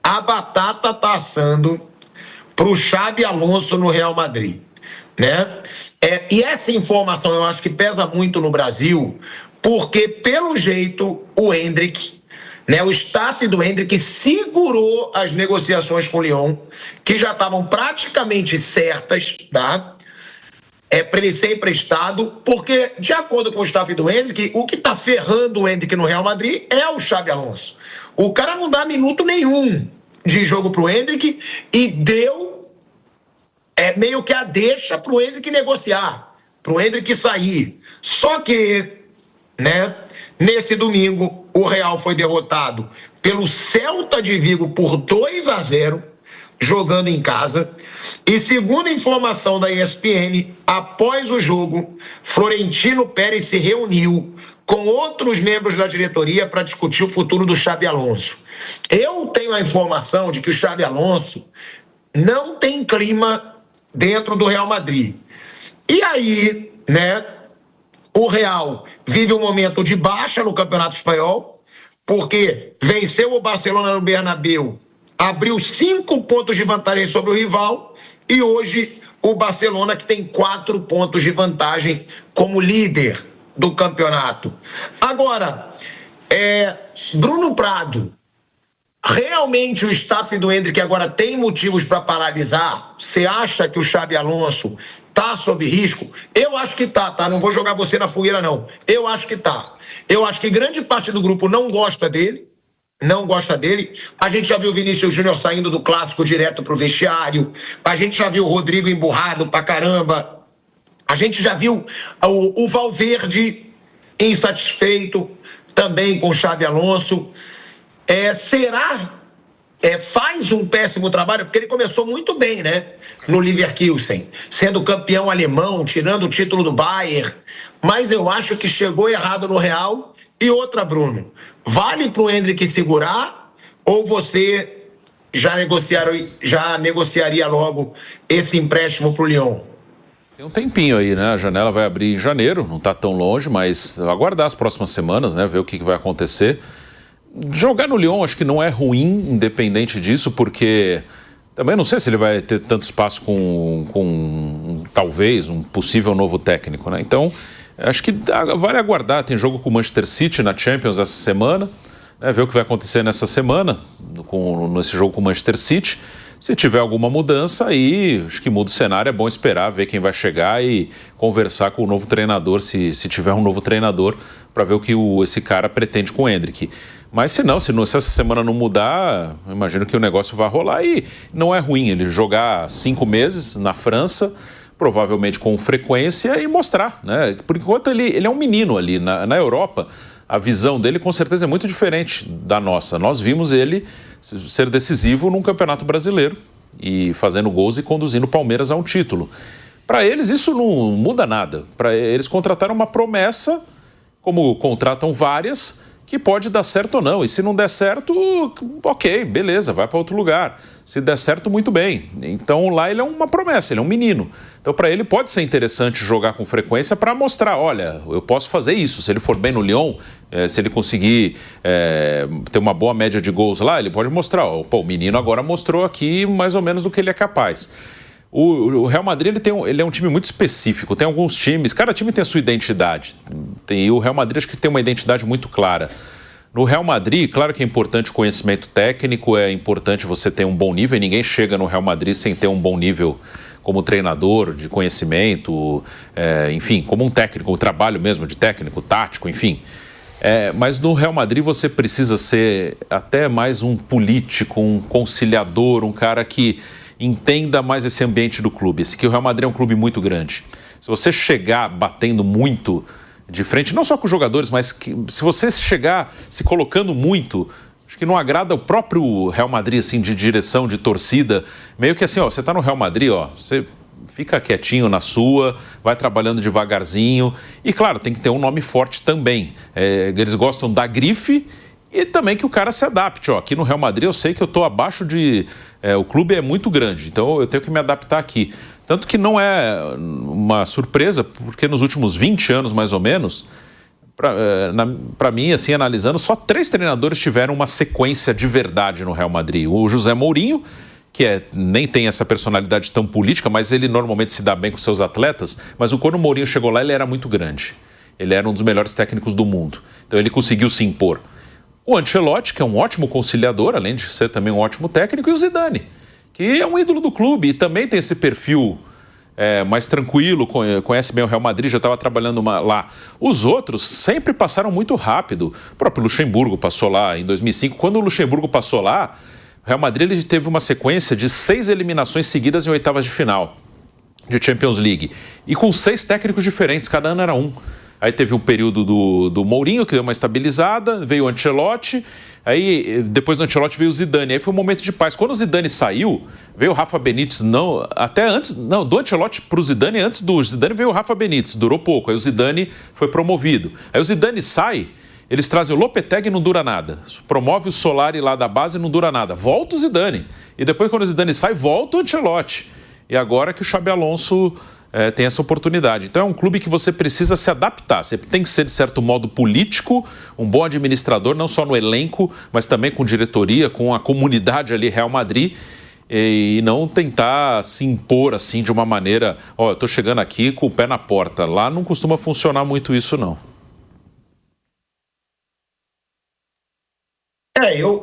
a batata tá assando pro Xabi Alonso no Real Madrid, né? E essa informação eu acho que pesa muito no Brasil, porque pelo jeito o Endrick, né, o staff do Endrick segurou as negociações com o Lyon, que já estavam praticamente certas, tá? Para ele ser emprestado, porque, de acordo com o staff do Endrick, o que está ferrando o Endrick no Real Madrid é o Xabi Alonso. O cara não dá minuto nenhum de jogo pro Endrick e deu meio que a deixa pro Endrick negociar, pro Endrick sair. Só que, né, nesse domingo, o Real foi derrotado pelo Celta de Vigo por 2-0, jogando em casa. E segundo informação da ESPN, após o jogo, Florentino Pérez se reuniu com outros membros da diretoria para discutir o futuro do Xabi Alonso. Eu tenho a informação de que o Xabi Alonso não tem clima dentro do Real Madrid. E aí, né, o Real vive um momento de baixa no Campeonato Espanhol, porque venceu o Barcelona no Bernabéu, abriu 5 pontos de vantagem sobre o rival, e hoje o Barcelona, que tem 4 pontos de vantagem como líder do campeonato. Agora, Bruno Prado, realmente o staff do Endrick agora tem motivos para paralisar? Você acha que o Xabi Alonso tá sob risco? Eu acho que tá? Não vou jogar você na fogueira, não. Eu acho que tá. Eu acho que grande parte do grupo não gosta dele. A gente já viu o Vinícius Júnior saindo do clássico direto pro vestiário. A gente já viu o Rodrigo emburrado pra caramba. A gente já viu o Valverde insatisfeito também com o Xabi Alonso. Será? Faz um péssimo trabalho, porque ele começou muito bem, né? No Leverkusen, sendo campeão alemão, tirando o título do Bayern. Mas eu acho que chegou errado no Real. E outra, Bruno, vale pro Endrick segurar ou você já negociaria logo esse empréstimo pro Lyon? Tem um tempinho aí, né? A janela vai abrir em janeiro, não tá tão longe, mas aguardar as próximas semanas, né? Ver o que vai acontecer. Jogar no Lyon acho que não é ruim, independente disso, porque também não sei se ele vai ter tanto espaço com talvez um possível novo técnico, né? Então, acho que vale aguardar. Tem jogo com o Manchester City na Champions essa semana, né? Ver o que vai acontecer nessa semana nesse jogo com o Manchester City. Se tiver alguma mudança, aí acho que muda o cenário. É bom esperar, ver quem vai chegar e conversar com o novo treinador, se tiver um novo treinador, para ver o que esse cara pretende com o Endrick. Mas se essa semana não mudar, eu imagino que o negócio vai rolar. E não é ruim ele jogar 5 meses na França, provavelmente com frequência, e mostrar, né? Por enquanto ele é um menino ali. Na Europa, a visão dele com certeza é muito diferente da nossa. Nós vimos ele ser decisivo num campeonato brasileiro e fazendo gols e conduzindo o Palmeiras a um título. Para eles isso não muda nada. Para eles contrataram uma promessa, como contratam várias, que pode dar certo ou não. E se não der certo, ok, beleza, vai para outro lugar. Se der certo, muito bem. Então lá ele é uma promessa, ele é um menino. Então para ele pode ser interessante jogar com frequência para mostrar, olha, eu posso fazer isso. Se ele for bem no Lyon, se ele conseguir ter uma boa média de gols lá, ele pode mostrar, o menino agora mostrou aqui mais ou menos do que ele é capaz. O Real Madrid ele é um time muito específico. Tem alguns times, cada time tem a sua identidade. E o Real Madrid acho que tem uma identidade muito clara. No Real Madrid, claro que é importante o conhecimento técnico, é importante você ter um bom nível, e ninguém chega no Real Madrid sem ter um bom nível como treinador, de conhecimento, enfim, como um técnico, o trabalho mesmo de técnico, tático, enfim. Mas no Real Madrid você precisa ser até mais um político, um conciliador, um cara que entenda mais esse ambiente do clube. Que o Real Madrid é um clube muito grande. Se você chegar batendo muito de frente, não só com os jogadores, mas se você chegar se colocando muito, acho que não agrada o próprio Real Madrid, assim, de direção, de torcida. Meio que assim, você tá no Real Madrid, você fica quietinho na sua, vai trabalhando devagarzinho. E claro, tem que ter um nome forte também. Eles gostam da grife e também que o cara se adapte. Aqui no Real Madrid eu sei que eu estou abaixo de... o clube é muito grande, então eu tenho que me adaptar aqui. Tanto que não é uma surpresa, porque nos últimos 20 anos, mais ou menos, Para mim, assim, analisando, só 3 treinadores tiveram uma sequência de verdade no Real Madrid. O José Mourinho, que nem tem essa personalidade tão política, mas ele normalmente se dá bem com seus atletas. Mas quando o Mourinho chegou lá, ele era muito grande. Ele era um dos melhores técnicos do mundo. Então ele conseguiu se impor. O Ancelotti, que é um ótimo conciliador, além de ser também um ótimo técnico, e o Zidane, que é um ídolo do clube e também tem esse perfil mais tranquilo, conhece bem o Real Madrid, já estava trabalhando lá. Os outros sempre passaram muito rápido. O próprio Luxemburgo passou lá em 2005. Quando o Luxemburgo passou lá, o Real Madrid ele teve uma sequência de 6 eliminações seguidas em oitavas de final de Champions League. E com 6 técnicos diferentes, cada ano era um. Aí teve um período do Mourinho, que deu uma estabilizada, veio o Ancelotti, aí depois do Ancelotti veio o Zidane, aí foi um momento de paz. Quando o Zidane saiu, veio o Rafa Benítez, do Ancelotti para o Zidane, antes do Zidane veio o Rafa Benítez, durou pouco, aí o Zidane foi promovido. Aí o Zidane sai, eles trazem o Lopetegui e não dura nada, promove o Solari lá da base e não dura nada, volta o Zidane, e depois quando o Zidane sai, volta o Ancelotti. E agora que o Xabi Alonso tem essa oportunidade. Então é um clube que você precisa se adaptar. Você tem que ser, de certo modo, político, um bom administrador, não só no elenco, mas também com diretoria, com a comunidade ali, Real Madrid, e não tentar se impor assim de uma maneira, eu estou chegando aqui com o pé na porta. Lá não costuma funcionar muito isso, não.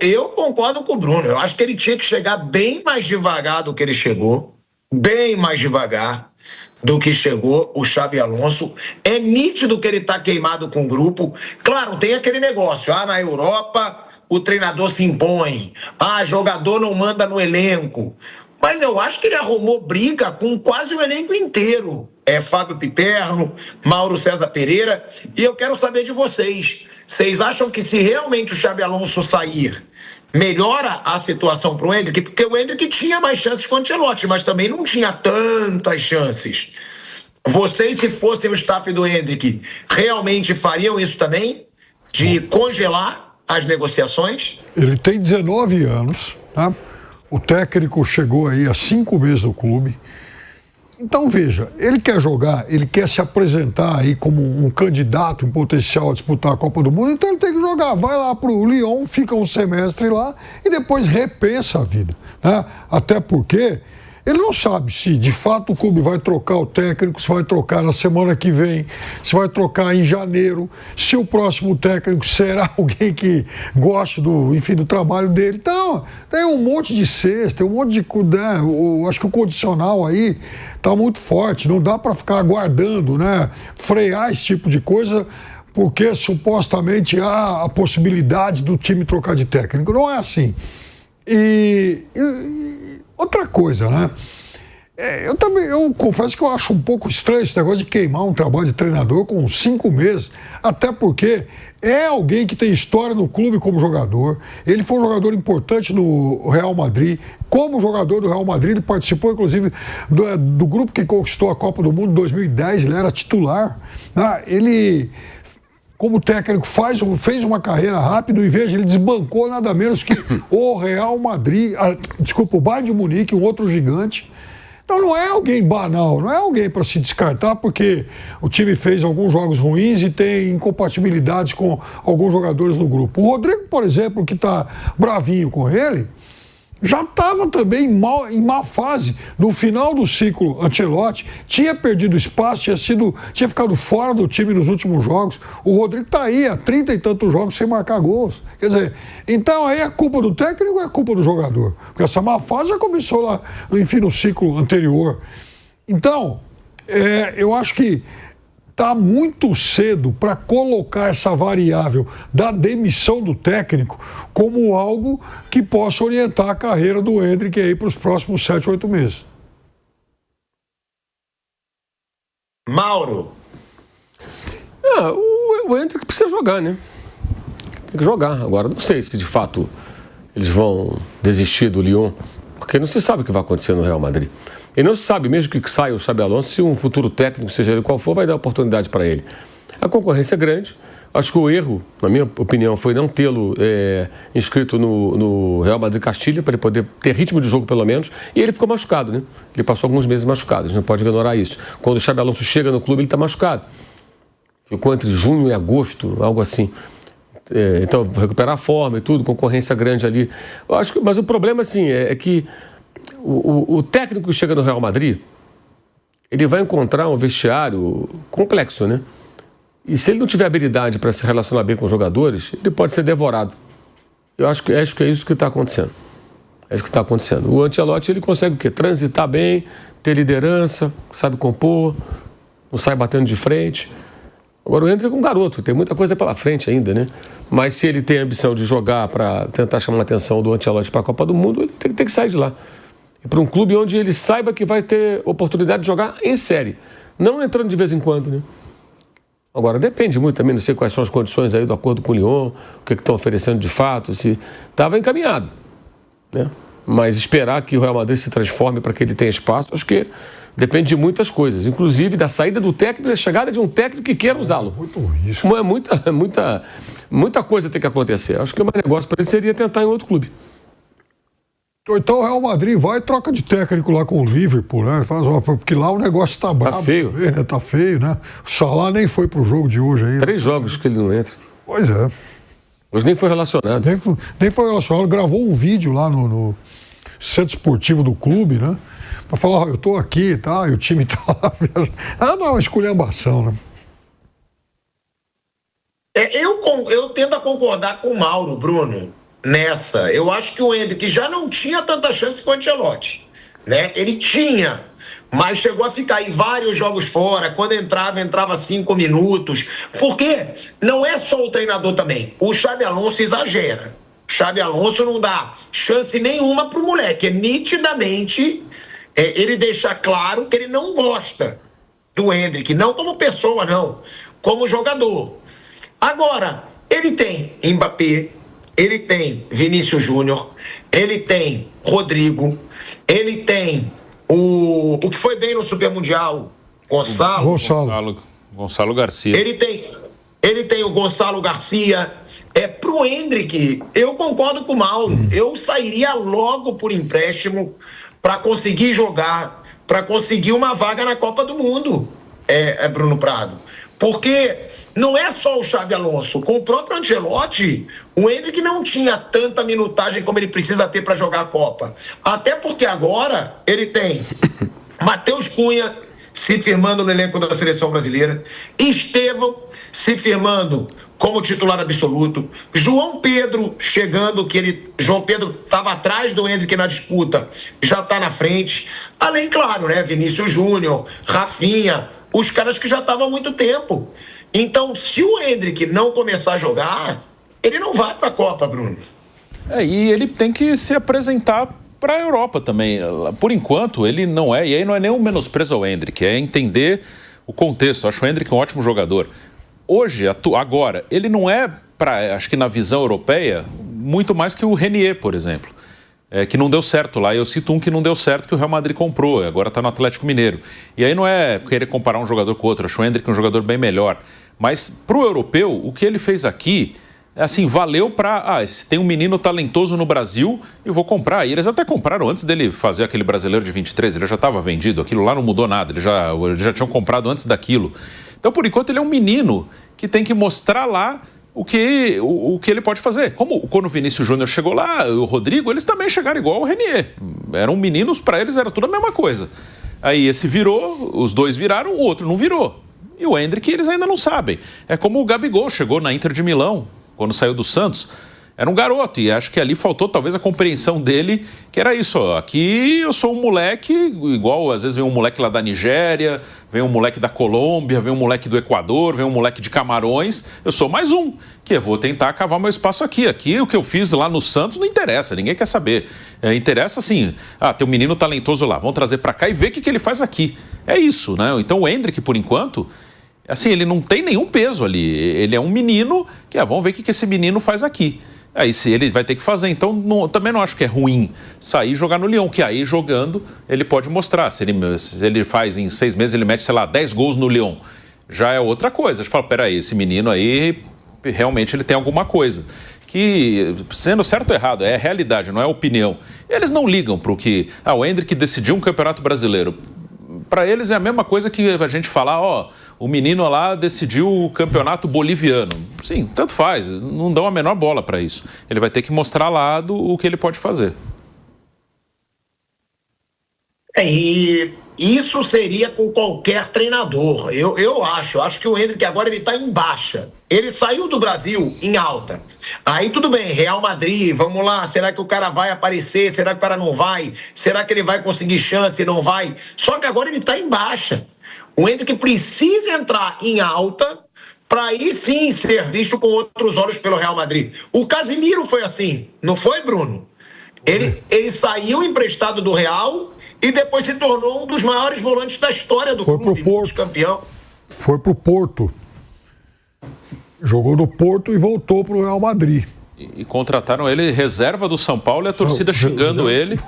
Eu concordo com o Bruno. Eu acho que ele tinha que chegar bem mais devagar do que ele chegou. Bem mais devagar do que chegou o Xabi Alonso. É nítido que ele está queimado com o grupo. Claro, tem aquele negócio. Na Europa, o treinador se impõe. Jogador não manda no elenco. Mas eu acho que ele arrumou briga com quase o elenco inteiro. Fábio Piperno, Mauro César Pereira. E eu quero saber de vocês. Vocês acham que se realmente o Xabi Alonso sair, melhora a situação para o Endrick? Porque o Endrick tinha mais chances com o Ancelotti, mas também não tinha tantas chances. Vocês, se fossem o staff do Endrick, realmente fariam isso também? De congelar as negociações? Ele tem 19 anos, tá? O técnico chegou aí há 5 meses no clube. Então, veja, ele quer jogar, ele quer se apresentar aí como um candidato em potencial a disputar a Copa do Mundo, então ele tem que jogar. Vai lá pro Lyon, fica um semestre lá e depois repensa a vida, né? Até porque ele não sabe se de fato o clube vai trocar o técnico, se vai trocar na semana que vem, se vai trocar em janeiro, se o próximo técnico será alguém que goste do trabalho dele. Então, tem um monte de cesta, tem um monte de... acho que o condicional aí está muito forte, não dá para ficar aguardando, né? Frear esse tipo de coisa, porque supostamente há a possibilidade do time trocar de técnico. Não é assim. Outra coisa, né? Eu confesso que eu acho um pouco estranho esse negócio de queimar um trabalho de treinador com 5 meses, até porque é alguém que tem história no clube como jogador. Ele foi um jogador importante no Real Madrid. Como jogador do Real Madrid, ele participou, inclusive, do grupo que conquistou a Copa do Mundo em 2010, ele era titular. Ele, como técnico, fez uma carreira rápida e veja, ele desbancou nada menos que o Real Madrid, o Bayern de Munique, um outro gigante. Então não é alguém banal, não é alguém para se descartar porque o time fez alguns jogos ruins e tem incompatibilidades com alguns jogadores no grupo. O Rodrigo, por exemplo, que está bravinho com ele, já estava também em má fase. No final do ciclo Ancelotti, tinha perdido espaço, tinha ficado fora do time nos últimos jogos. O Rodrigo está aí há 30 e tantos jogos sem marcar gols. Quer dizer, então aí é culpa do técnico ou é culpa do jogador? Porque essa má fase já começou lá, enfim, no ciclo anterior. Então, eu acho que está muito cedo para colocar essa variável da demissão do técnico como algo que possa orientar a carreira do Endrick aí para os próximos 7, 8 meses. Mauro. O Endrick precisa jogar, né? Tem que jogar. Agora, não sei se de fato eles vão desistir do Lyon, porque não se sabe o que vai acontecer no Real Madrid. E não se sabe, mesmo que saia o Xabi Alonso, se um futuro técnico, seja ele qual for, vai dar oportunidade para ele. A concorrência é grande. Acho que o erro, na minha opinião, foi não tê-lo inscrito no Real Madrid Castilha, para ele poder ter ritmo de jogo pelo menos. E ele ficou machucado, né? Ele passou alguns meses machucado, a gente não pode ignorar isso. Quando o Xabi Alonso chega no clube, ele está machucado. Ficou entre junho e agosto, algo assim. Então, recuperar a forma e tudo, concorrência grande ali. Eu acho que, mas o problema, assim, é que o técnico que chega no Real Madrid, ele vai encontrar um vestiário complexo, né? E se ele não tiver habilidade para se relacionar bem com os jogadores, ele pode ser devorado. Eu acho que é isso que está acontecendo. É isso que está acontecendo. O Ancelotti, ele consegue o quê? Transitar bem, ter liderança, sabe compor, não sai batendo de frente. Agora o Endrick é um garoto, tem muita coisa pela frente ainda, né? Mas se ele tem a ambição de jogar para tentar chamar a atenção do Ancelotti para a Copa do Mundo, ele tem que sair de lá. E para um clube onde ele saiba que vai ter oportunidade de jogar em série. Não entrando de vez em quando, né? Agora, depende muito também, não sei quais são as condições aí do acordo com o Lyon, o que estão oferecendo de fato, se estava encaminhado, né? Mas esperar que o Real Madrid se transforme para que ele tenha espaço, acho que depende de muitas coisas, inclusive da saída do técnico e da chegada de um técnico que queira usá-lo. Muito risco. Muita coisa tem que acontecer. Acho que o mais negócio para ele seria tentar em outro clube. Então o Real Madrid vai e troca de técnico lá com o Liverpool, né? Porque lá o negócio tá bravo. Tá feio. Também, né? Tá feio, né? O Salah nem foi pro jogo de hoje aí. 3 jogos que ele não entra. Pois é. Hoje nem foi relacionado. Nem foi relacionado. Gravou um vídeo lá no centro esportivo do clube, né? Pra falar, eu tô aqui, tá? E o time tá lá. Ela não é uma esculhambação, né? Eu tendo a concordar com o Mauro, Bruno, nessa. Eu acho que o Endrick já não tinha tanta chance com o Ancelotti, né? Ele tinha, mas chegou a ficar aí vários jogos fora. Quando entrava 5 minutos. Porque não é só o treinador também. O Xabi Alonso exagera. O Xabi Alonso não dá chance nenhuma pro moleque. Nitidamente, ele deixa claro que ele não gosta do Endrick. Não como pessoa, não. Como jogador. Agora, ele tem Mbappé, ele tem Vinícius Júnior, ele tem Rodrigo, ele tem o que foi bem no Super Mundial, Gonçalo Garcia. Ele tem o Gonçalo Garcia. Pro Endrick, eu concordo com o Mauro. Eu sairia logo por empréstimo para conseguir jogar, para conseguir uma vaga na Copa do Mundo, Bruno Prado. Porque não é só o Xabi Alonso. Com o próprio Ancelotti, o Endrick não tinha tanta minutagem como ele precisa ter para jogar a Copa. Até porque agora ele tem Matheus Cunha se firmando no elenco da Seleção Brasileira, Estevão se firmando como titular absoluto, João Pedro chegando, João Pedro estava atrás do Endrick na disputa, já está na frente. Além, claro, né, Vinícius Júnior, Rafinha, os caras que já estavam há muito tempo. Então, se o Endrick não começar a jogar, ele não vai para a Copa, Bruno. E ele tem que se apresentar para a Europa também. Por enquanto, ele não é, e aí não é nem um menosprezo ao Endrick, é entender o contexto. Eu acho o Endrick um ótimo jogador. Hoje, agora, ele não é, acho que na visão europeia, muito mais que o Renier, por exemplo. Que não deu certo lá. Eu cito um que não deu certo, que o Real Madrid comprou, agora está no Atlético Mineiro. E aí não é querer comparar um jogador com o outro, acho o Endrick um jogador bem melhor. Mas para o europeu, o que ele fez aqui, assim, valeu para... tem um menino talentoso no Brasil, eu vou comprar. E eles até compraram antes dele fazer aquele brasileiro de 23, ele já estava vendido, aquilo lá não mudou nada, eles já tinham comprado antes daquilo. Então, por enquanto, ele é um menino que tem que mostrar lá o que ele pode fazer. Como quando o Vinícius Júnior chegou lá, o Rodrigo, eles também chegaram igual ao Renier. Eram meninos, para eles era tudo a mesma coisa. Aí esse virou, os dois viraram, o outro não virou. E o Endrick eles ainda não sabem. É como o Gabigol chegou na Inter de Milão, quando saiu do Santos. Era um garoto e acho que ali faltou talvez a compreensão dele, que era isso, aqui eu sou um moleque, igual às vezes vem um moleque lá da Nigéria, vem um moleque da Colômbia, vem um moleque do Equador, vem um moleque de Camarões, eu sou mais um, que eu vou tentar cavar meu espaço aqui. Aqui o que eu fiz lá no Santos não interessa, ninguém quer saber. Interessa assim, tem um menino talentoso lá, vamos trazer para cá e ver o que ele faz aqui. É isso, né? Então o Endrick, por enquanto... Assim, ele não tem nenhum peso ali, ele é um menino que, vamos ver o que esse menino faz aqui. Aí se ele vai ter que fazer, então também não acho que é ruim sair e jogar no Lyon, que aí jogando ele pode mostrar, se ele faz em 6 meses, ele mete, sei lá, 10 gols no Lyon, já é outra coisa. A gente fala, peraí, esse menino aí, realmente ele tem alguma coisa. Que, sendo certo ou errado, é a realidade, não é a opinião. Eles não ligam para o que, o Endrick decidiu um campeonato brasileiro. Para eles é a mesma coisa que a gente falar, o menino lá decidiu o campeonato boliviano. Sim, tanto faz, não dão a menor bola para isso. Ele vai ter que mostrar lá o que ele pode fazer. E isso seria com qualquer treinador. Eu acho que o Endrick agora ele está em baixa. Ele saiu do Brasil em alta. Aí tudo bem, Real Madrid, vamos lá, será que o cara vai aparecer? Será que o cara não vai? Será que ele vai conseguir chance e não vai? Só que agora ele está em baixa. O Endrick precisa entrar em alta para aí sim ser visto com outros olhos pelo Real Madrid. O Casemiro foi assim, não foi, Bruno? Ele saiu emprestado do Real e depois se tornou um dos maiores volantes da história do clube, campeão. Foi pro Porto. Jogou no Porto e voltou pro Real Madrid. E contrataram ele reserva do São Paulo e a torcida xingando ele.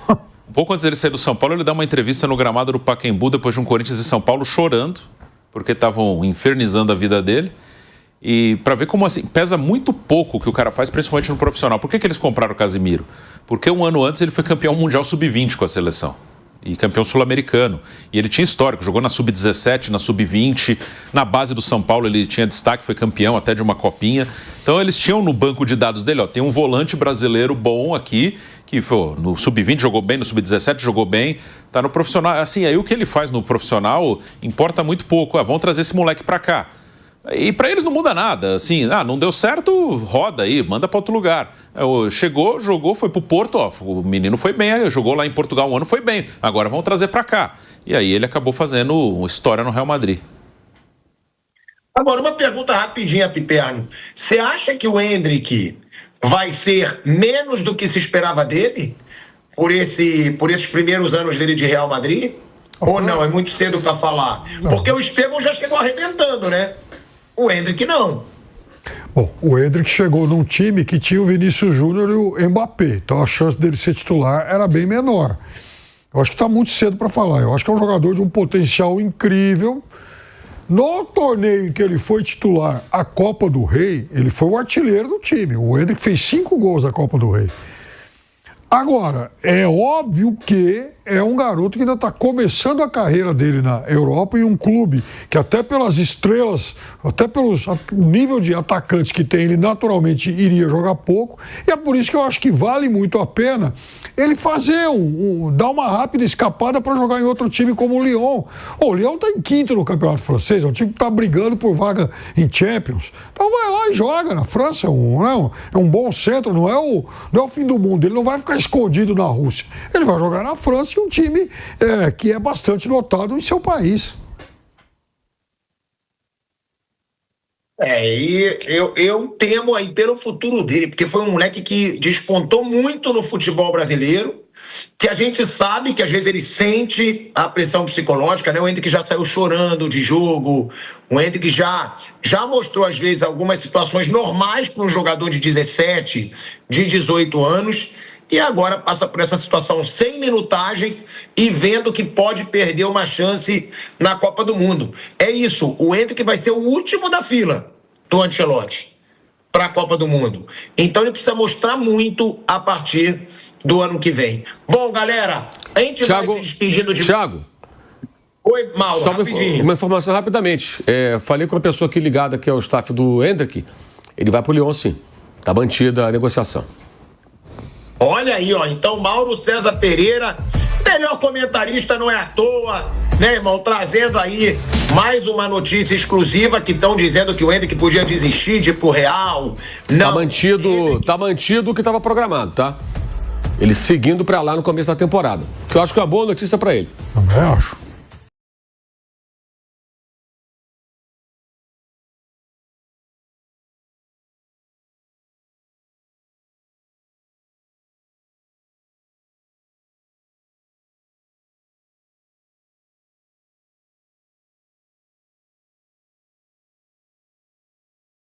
Um pouco antes dele sair do São Paulo, ele dá uma entrevista no gramado do Pacaembu, depois de um Corinthians e São Paulo, chorando, porque estavam infernizando a vida dele. E para ver como assim, pesa muito pouco o que o cara faz, principalmente no profissional. Por que eles compraram o Casemiro? Porque um ano antes ele foi campeão mundial sub-20 com a seleção. E campeão sul-americano. E ele tinha histórico, jogou na sub-17, na sub-20, na base do São Paulo ele tinha destaque, foi campeão até de uma copinha. Então eles tinham no banco de dados dele, ó, tem um volante brasileiro bom aqui, que foi, no sub-20 jogou bem, no sub-17 jogou bem, tá no profissional. Assim, aí o que ele faz no profissional importa muito pouco. Vamos trazer esse moleque pra cá. E para eles não muda nada, assim, não deu certo, roda aí, manda para outro lugar. Chegou, jogou, foi pro Porto, ó, o menino foi bem, jogou lá em Portugal um ano, foi bem, agora vamos trazer para cá. E aí ele acabou fazendo história no Real Madrid. Agora, uma pergunta rapidinha, Piperno. Você acha que o Endrick vai ser menos do que se esperava dele por esses primeiros anos dele de Real Madrid? Ou não, é muito cedo para falar? Porque o Estevão já chegou arrebentando, né? O Endrick não. Bom, o Endrick chegou num time que tinha o Vinícius Júnior e o Mbappé. Então a chance dele ser titular era bem menor. Eu acho que está muito cedo para falar. Eu acho que é um jogador de um potencial incrível. No torneio em que ele foi titular, a Copa do Rei, ele foi o artilheiro do time. O Endrick fez 5 gols na Copa do Rei. Agora, é óbvio que é um garoto que ainda está começando a carreira dele na Europa em um clube que até pelas estrelas, até pelo nível de atacantes que tem, ele naturalmente iria jogar pouco. E é por isso que eu acho que vale muito a pena ele fazer dar uma rápida escapada para jogar em outro time como o Lyon. O Lyon está em quinto no campeonato francês, é um time que está brigando por vaga em Champions. Então vai lá e joga na França, é um bom centro, não é o fim do mundo. Ele não vai ficar escondido na Rússia. Ele vai jogar na França e um time que é bastante notado em seu país. E eu temo aí pelo futuro dele, porque foi um moleque que despontou muito no futebol brasileiro, que a gente sabe que às vezes ele sente a pressão psicológica, né? O Endrick já saiu chorando de jogo, o Endrick já mostrou às vezes algumas situações normais para um jogador de 17, de 18 anos, e agora passa por essa situação sem minutagem e vendo que pode perder uma chance na Copa do Mundo. É isso, o Endrick vai ser o último da fila do Ancelotti para a Copa do Mundo. Então ele precisa mostrar muito a partir do ano que vem. Bom, galera, a gente vai se despedindo de... Thiago. Oi, Mauro, só rapidinho. Uma informação rapidamente. Falei com uma pessoa aqui ligada aqui ao staff do Endrick, ele vai pro Lyon sim. Tá mantida a negociação. Olha aí, ó. Então, Mauro César Pereira, melhor comentarista, não é à toa, né, irmão? Trazendo aí mais uma notícia exclusiva que estão dizendo que o Endrick podia desistir de ir pro Real. Não. Tá mantido o que estava programado, tá? Ele seguindo pra lá no começo da temporada. Que eu acho que é uma boa notícia pra ele. Também acho.